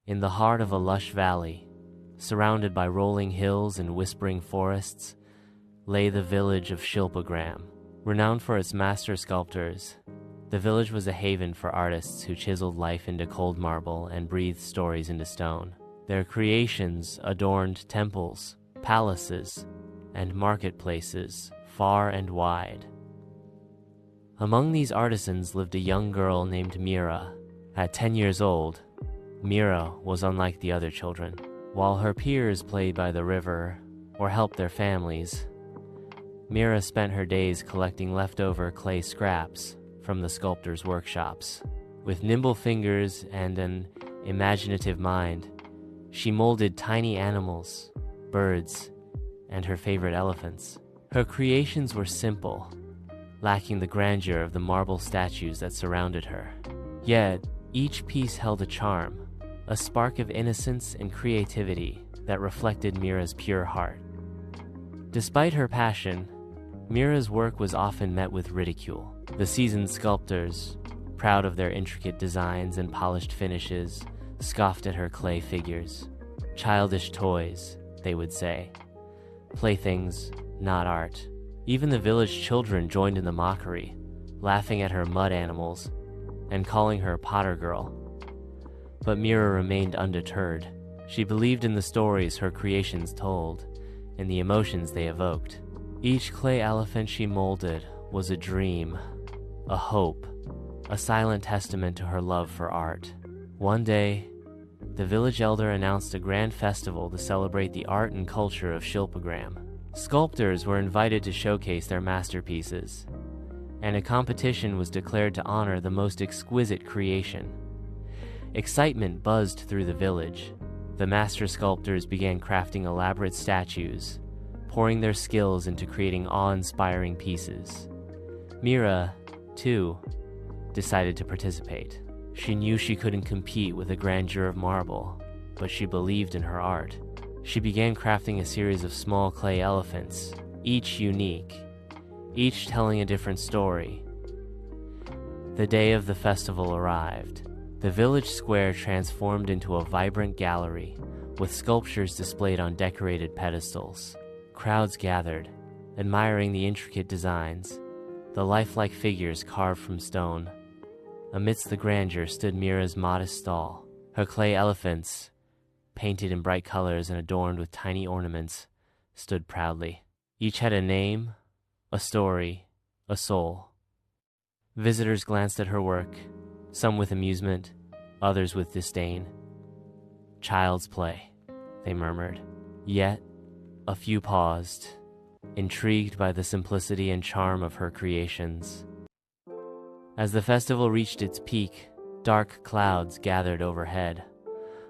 In the heart of a lush valley, surrounded by rolling hills and whispering forests, lay the village of Shilpagram. Renowned for its master sculptors, the village was a haven for artists who chiseled life into cold marble and breathed stories into stone. Their creations adorned temples, palaces, and marketplaces far and wide. Among these artisans lived a young girl named Meera. At 10 years old, Meera was unlike the other children. While her peers played by the river or helped their families, Meera spent her days collecting leftover clay scraps from the sculptors' workshops. With nimble fingers and an imaginative mind, she molded tiny animals, birds, and her favorite elephants. Her creations were simple, lacking the grandeur of the marble statues that surrounded her. Yet, each piece held a charm, a spark of innocence and creativity that reflected Meera's pure heart. Despite her passion, Meera's work was often met with ridicule. The seasoned sculptors, proud of their intricate designs and polished finishes, scoffed at her clay figures. Childish toys, they would say. Playthings, not art. Even the village children joined in the mockery, laughing at her mud animals and calling her Potter Girl. But Meera remained undeterred. She believed in the stories her creations told and the emotions they evoked. Each clay elephant she molded was a dream, a hope, a silent testament to her love for art. One day, the village elder announced a grand festival to celebrate the art and culture of Shilpagram. Sculptors were invited to showcase their masterpieces, and a competition was declared to honor the most exquisite creation. Excitement buzzed through the village. The master sculptors began crafting elaborate statues, pouring their skills into creating awe-inspiring pieces. Meera, too, decided to participate. She knew she couldn't compete with the grandeur of marble, but she believed in her art. She began crafting a series of small clay elephants, each unique, each telling a different story. The day of the festival arrived. The village square transformed into a vibrant gallery, with sculptures displayed on decorated pedestals. Crowds gathered, admiring the intricate designs, the lifelike figures carved from stone. Amidst the grandeur stood Meera's modest stall. Her clay elephants, painted in bright colors and adorned with tiny ornaments, stood proudly. Each had a name, a story, a soul. Visitors glanced at her work, some with amusement, others with disdain. "Child's play," they murmured. Yet, a few paused, intrigued by the simplicity and charm of her creations. As the festival reached its peak, dark clouds gathered overhead.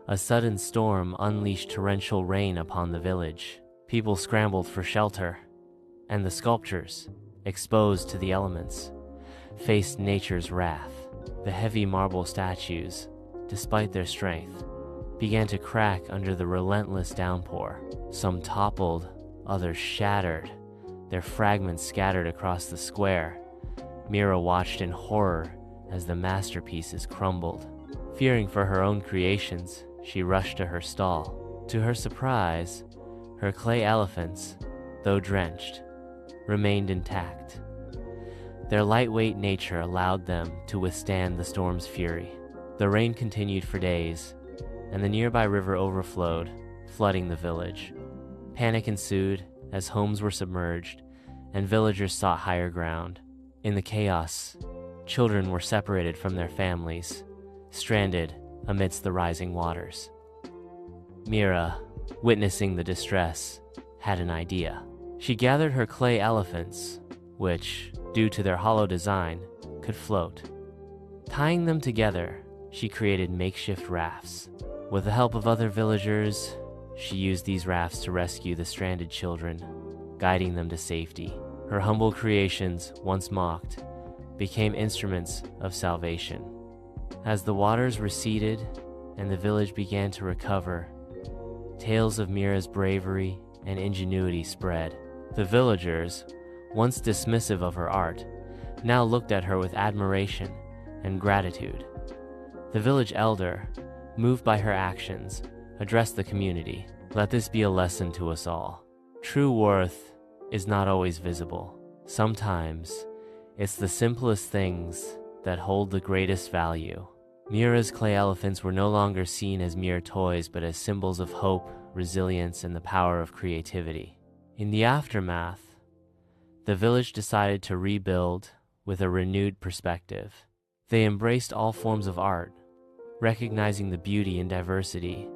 A sudden storm unleashed torrential rain upon the village. People scrambled for shelter, and the sculptures, exposed to the elements, faced nature's wrath. The heavy marble statues, despite their strength, began to crack under the relentless downpour. Some toppled, others shattered, their fragments scattered across the square. Meera watched in horror as the masterpieces crumbled. Fearing for her own creations, she rushed to her stall. To her surprise, her clay elephants, though drenched, remained intact. Their lightweight nature allowed them to withstand the storm's fury. The rain continued for days, and the nearby river overflowed, flooding the village. Panic ensued as homes were submerged and villagers sought higher ground. In the chaos, children were separated from their families, stranded amidst the rising waters. Meera, witnessing the distress, had an idea. She gathered her clay elephants, which, due to their hollow design, could float. Tying them together, she created makeshift rafts. With the help of other villagers, she used these rafts to rescue the stranded children, guiding them to safety. Her humble creations, once mocked, became instruments of salvation. As the waters receded and the village began to recover, tales of Meera's bravery and ingenuity spread. The villagers, once dismissive of her art, now looked at her with admiration and gratitude. The village elder, moved by her actions, addressed the community. Let this be a lesson to us all. True worth is not always visible. Sometimes, it's the simplest things that hold the greatest value. Meera's clay elephants were no longer seen as mere toys, but as symbols of hope, resilience, and the power of creativity. In the aftermath, the village decided to rebuild with a renewed perspective. They embraced all forms of art, recognizing the beauty and diversity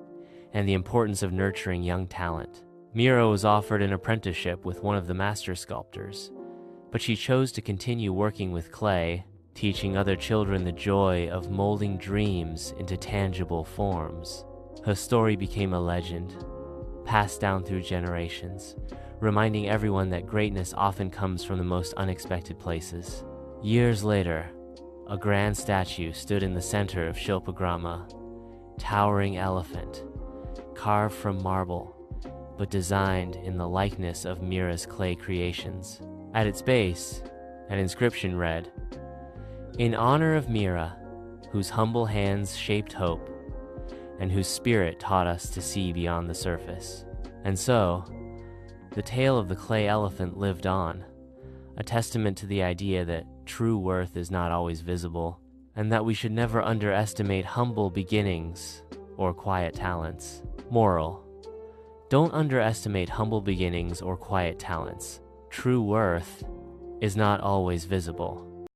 and the importance of nurturing young talent. Meera was offered an apprenticeship with one of the master sculptors, but she chose to continue working with clay, teaching other children the joy of molding dreams into tangible forms. Her story became a legend, passed down through generations, reminding everyone that greatness often comes from the most unexpected places. Years later, a grand statue stood in the center of Shilpagrama, towering elephant, carved from marble, but designed in the likeness of Meera's clay creations. At its base, an inscription read, "In honor of Meera, whose humble hands shaped hope, and whose spirit taught us to see beyond the surface." And so, the tale of the clay elephant lived on, a testament to the idea that true worth is not always visible, and that we should never underestimate humble beginnings or quiet talents. Moral: don't underestimate humble beginnings or quiet talents. True worth is not always visible.